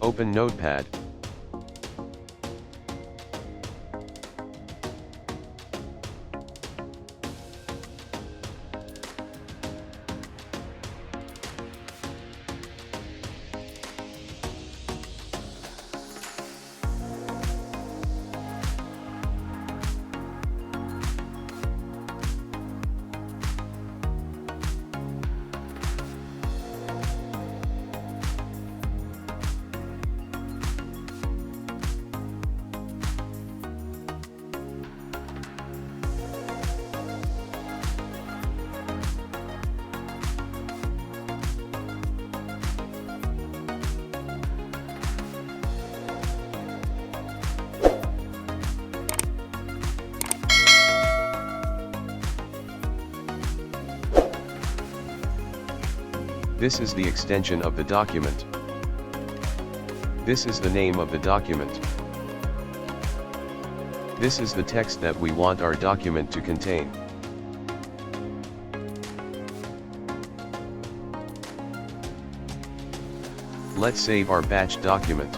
Open Notepad. This is the extension of the document. This is the name of the document. This is the text that we want our document to contain. Let's save our batch document.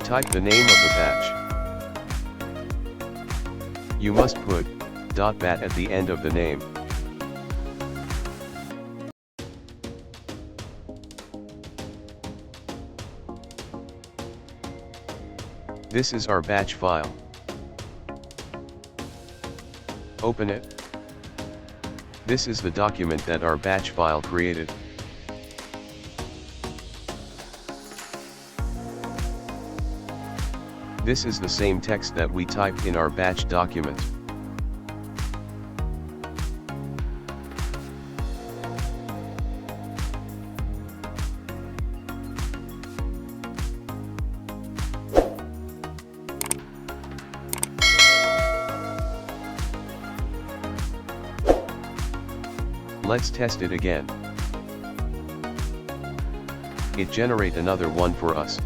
Type the name of the batch. You must put .bat at the end of the name. This is our batch file. Open it. This is the document that our batch file created. This is the same text that we typed in our batch document. Let's test it again. It generate another one for us.